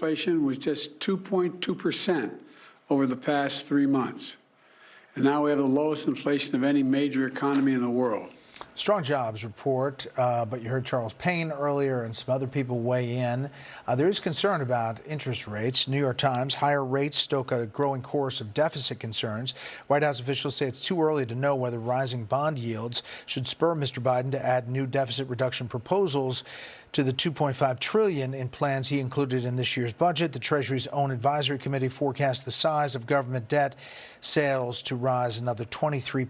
inflation was just 2.2% over the past 3 months. And now we have the lowest inflation of any major economy in the world. Strong jobs report, but you heard Charles Payne earlier and some other people weigh in. There is concern about interest rates. New York Times, higher rates stoke a growing chorus of deficit concerns. White House officials say it's too early to know whether rising bond yields should spur Mr. Biden to add new deficit reduction proposals to the $2.5 trillion in plans he included in this year's budget. The Treasury's own advisory committee forecast the size of government debt sales to rise another 23%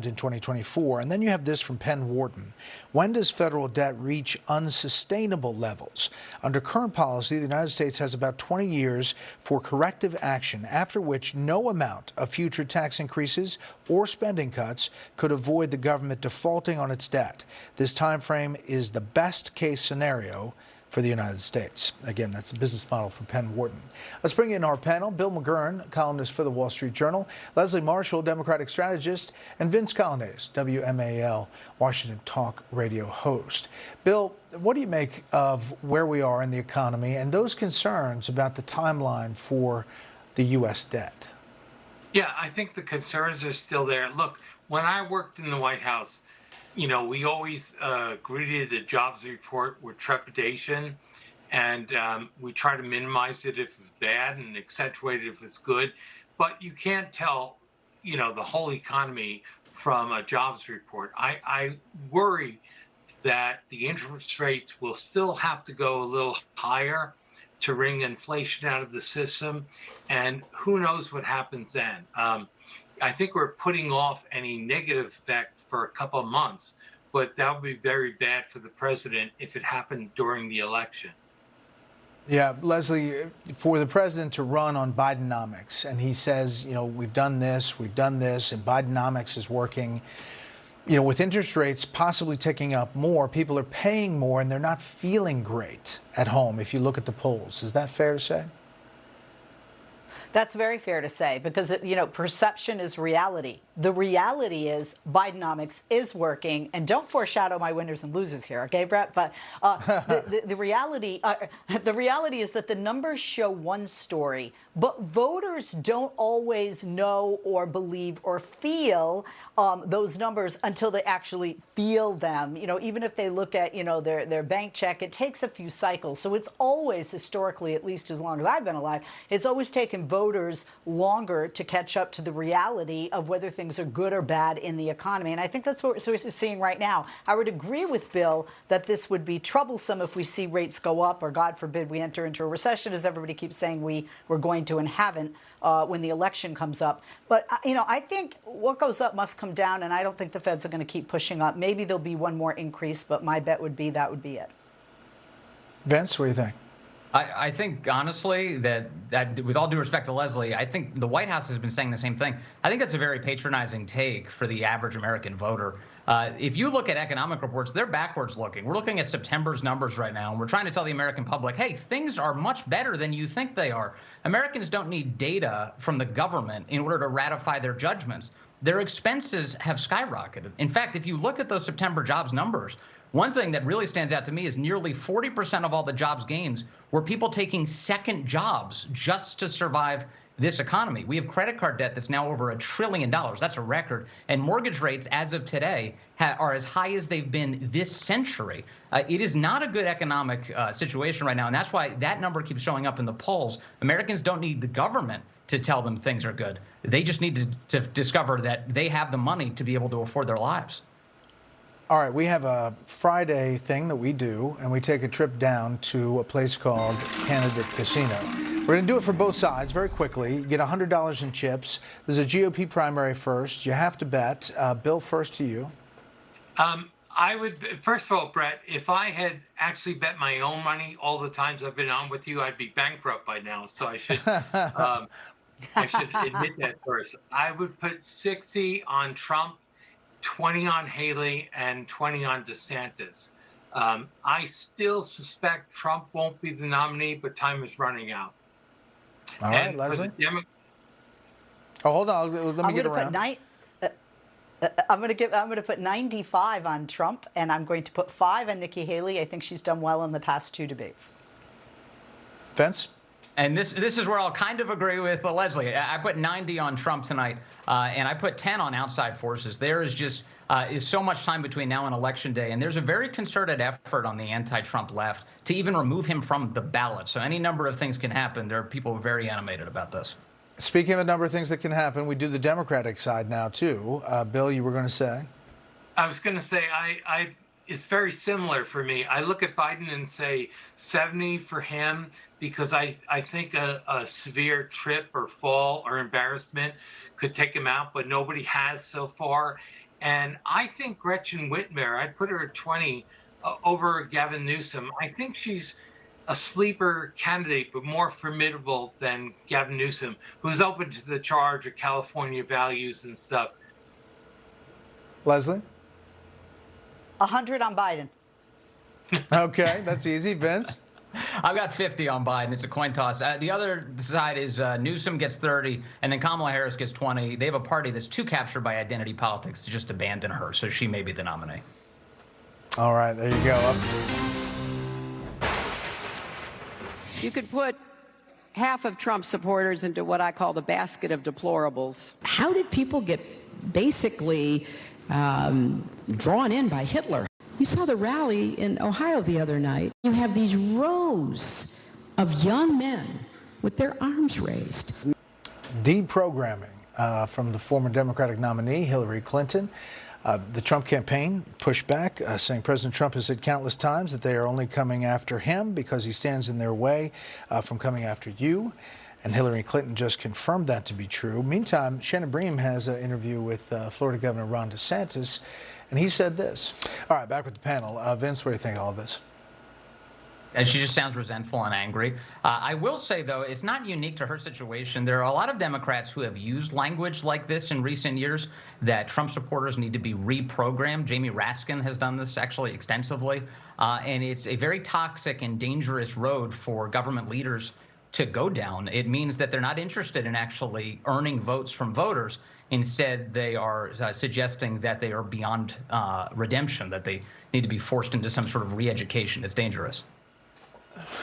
in 2024. And then you have this from Penn Wharton. When does federal debt reach unsustainable levels? Under current policy, the United States has about 20 years for corrective action, after which no amount of future tax increases or spending cuts could avoid the government defaulting on its debt. This time frame is the best case scenario for the United States. Again, that's a business model from Penn Wharton. Let's bring in our panel. Bill McGurn, columnist for the Wall Street Journal, Leslie Marshall, Democratic strategist, and Vince Colonnese, WMAL Washington Talk Radio host. Bill, what do you make of where we are in the economy and those concerns about the timeline for the U.S. debt? Yeah, I think the concerns are still there. Look, when I worked in the White House, you know, we always greeted the jobs report with trepidation, and we try to minimize it if it's bad and accentuate it if it's good. But you can't tell, you know, the whole economy from a jobs report. I worry that the interest rates will still have to go a little higher to wring inflation out of the system, and who knows what happens then. I think we're putting off any negative effect for a couple of months, but that would be very bad for the president if it happened during the election. Yeah, Leslie, for the president to run on Bidenomics, and he says, you know, we've done this, and Bidenomics is working, you know, with interest rates possibly ticking up more, people are paying more and they're not feeling great at home if you look at the polls. Is that fair to say? That's very fair to say, because, you know, perception is reality. The reality is Bidenomics is working, and don't foreshadow my winners and losers here, okay, Brett? But the reality is that the numbers show one story, but voters don't always know or believe or feel those numbers until they actually feel them. You know, even if they look at, you know, their bank check, it takes a few cycles. So it's always, historically, at least as long as I've been alive, it's always taken voters longer to catch up to the reality of whether things are good or bad in the economy. And I think that's what we're seeing right now. I would agree with Bill that this would be troublesome if we see rates go up, or God forbid we enter into a recession, as everybody keeps saying we're going to and haven't when the election comes up. But, you know, I think what goes up must come down, and I don't think the Feds are going to keep pushing up. Maybe there'll be one more increase, but my bet would be that would be it. Vince, what do you think? I think, honestly, that with all due respect to Leslie, I think the White House has been saying the same thing. I think that's a very patronizing take for the average American voter. If you look at economic reports, they're backwards looking. We're looking at September's numbers right now, and we're trying to tell the American public, hey, things are much better than you think they are. Americans don't need data from the government in order to ratify their judgments. Their expenses have skyrocketed. In fact, if you look at those September jobs numbers, one thing that really stands out to me is nearly 40% of all the jobs gains were people taking second jobs just to survive this economy. We have credit card debt that's now over $1 trillion. That's a record. And mortgage rates, as of today, are as high as they've been this century. It is not a good economic situation right now, and that's why that number keeps showing up in the polls. Americans don't need the government to tell them things are good. They just need to discover that they have the money to be able to afford their lives. All right, we have a Friday thing that we do, and we take a trip down to a place called Candidate Casino. We're going to do it for both sides very quickly. You get $100 in chips. There's a GOP primary first. You have to bet. Bill, first to you. I would, first of all, Brett, if I had actually bet my own money all the times I've been on with you, I'd be bankrupt by now. So I should admit that first. I would put 60 on Trump, 20 on Haley, and 20 on DeSantis. I still suspect Trump won't be the nominee, but time is running out. All right, Leslie. Hold on. Let me get around. I'm going to put 95 on Trump, and I'm going to put 5 on Nikki Haley. I think she's done well in the past 2 debates. Vince? And this is where I'll kind of agree with Leslie. I put 90 on Trump tonight, and I put 10 on outside forces. There is just is so much time between now and Election Day, and there's a very concerted effort on the anti-Trump left to even remove him from the ballot. So any number of things can happen. There are people very animated about this. Speaking of a number of things that can happen, we do the Democratic side now, too. Bill, you were going to say? I was going to say, it's very similar for me. I look at Biden and say 70 for him because I think a severe trip or fall or embarrassment could take him out, but nobody has so far. And I think Gretchen Whitmer, I'd put her at 20 over Gavin Newsom. I think she's a sleeper candidate, but more formidable than Gavin Newsom, who's open to the charge of California values and stuff. Leslie? 100 on Biden. Okay, that's easy. Vince? I've got 50 on Biden. It's a coin toss. The other side is Newsom gets 30, and then Kamala Harris gets 20. They have a party that's too captured by identity politics to just abandon her, so she may be the nominee. All right, there you go. You could put half of Trump supporters into what I call the basket of deplorables. How did people get basically drawn in by Hitler? You saw the rally in Ohio the other night. You have these rows of young men with their arms raised. Deprogramming from the former Democratic nominee, Hillary Clinton. The Trump campaign pushed back, saying President Trump has said countless times that they are only coming after him because he stands in their way from coming after you. And Hillary Clinton just confirmed that to be true. Meantime, Shannon Bream has an interview with Florida Governor Ron DeSantis, and he said this. All right, back with the panel. Vince, what do you think of all this? And she just sounds resentful and angry. I will say, though, it's not unique to her situation. There are a lot of Democrats who have used language like this in recent years, that Trump supporters need to be reprogrammed. Jamie Raskin has done this actually extensively. And it's a very toxic and dangerous road for government leaders to go down. It means that they're not interested in actually earning votes from voters. Instead, they are suggesting that they are beyond redemption, that they need to be forced into some sort of re-education. It's dangerous.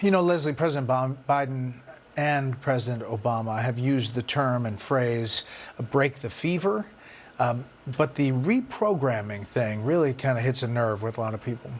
You know, Leslie, President Biden and President Obama have used the term and phrase break the fever, but the reprogramming thing really kind of hits a nerve with a lot of people.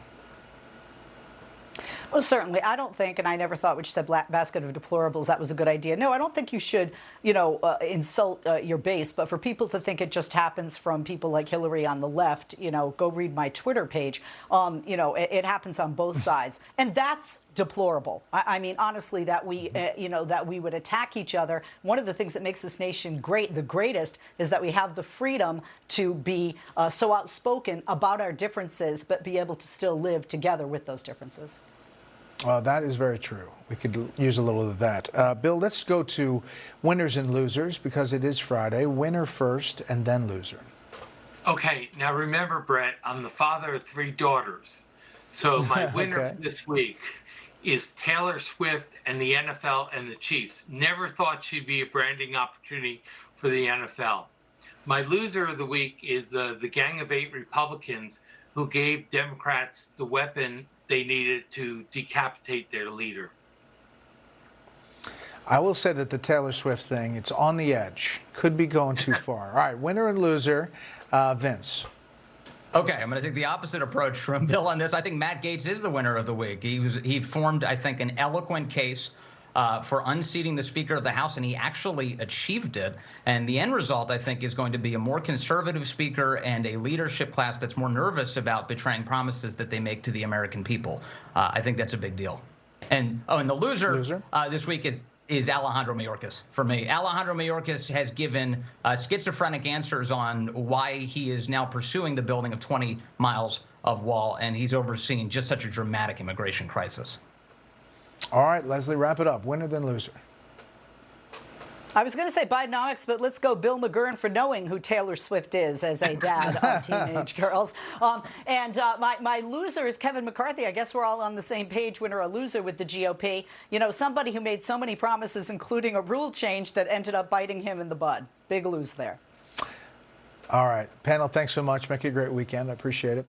Well, certainly. I don't think, and I never thought when you said basket of deplorables, that was a good idea. No, I don't think you should, insult your base. But for people to think it just happens from people like Hillary on the left, go read my Twitter page. It happens on both sides. And that's deplorable. I mean, honestly, that we, that we would attack each other. One of the things that makes this nation great, the greatest, is that we have the freedom to be so outspoken about our differences, but be able to still live together with those differences. That is very true. We could use a little of that. Bill, let's go to winners and losers because it is Friday. Winner first and then loser. Okay, now remember, Brett, I'm the father of 3 daughters. So my winner for this week is Taylor Swift and the NFL and the Chiefs. Never thought she'd be a branding opportunity for the NFL. My loser of the week is the Gang of 8 Republicans who gave Democrats the weapon they needed to decapitate their leader. I will say that the Taylor Swift thing, it's on the edge. Could be going too far. All right, winner and loser, Vince. Okay, I'm going to take the opposite approach from Bill on this. I think Matt Gaetz is the winner of the week. He formed, I think, an eloquent case for unseating the Speaker of the House, and he actually achieved it. And the end result, I think, is going to be a more conservative Speaker and a leadership class that's more nervous about betraying promises that they make to the American people. I think that's a big deal. And the loser? This week is Alejandro Mayorkas for me. Alejandro Mayorkas has given schizophrenic answers on why he is now pursuing the building of 20 miles of wall, and he's overseeing just such a dramatic immigration crisis. All right, Leslie, wrap it up. Winner then loser. I was going to say Bidenomics, but let's go Bill McGurn for knowing who Taylor Swift is as a dad of teenage girls. My loser is Kevin McCarthy. I guess we're all on the same page, winner or loser with the GOP. Somebody who made so many promises, including a rule change that ended up biting him in the bud. Big lose there. All right, panel, thanks so much. Make it a great weekend. I appreciate it.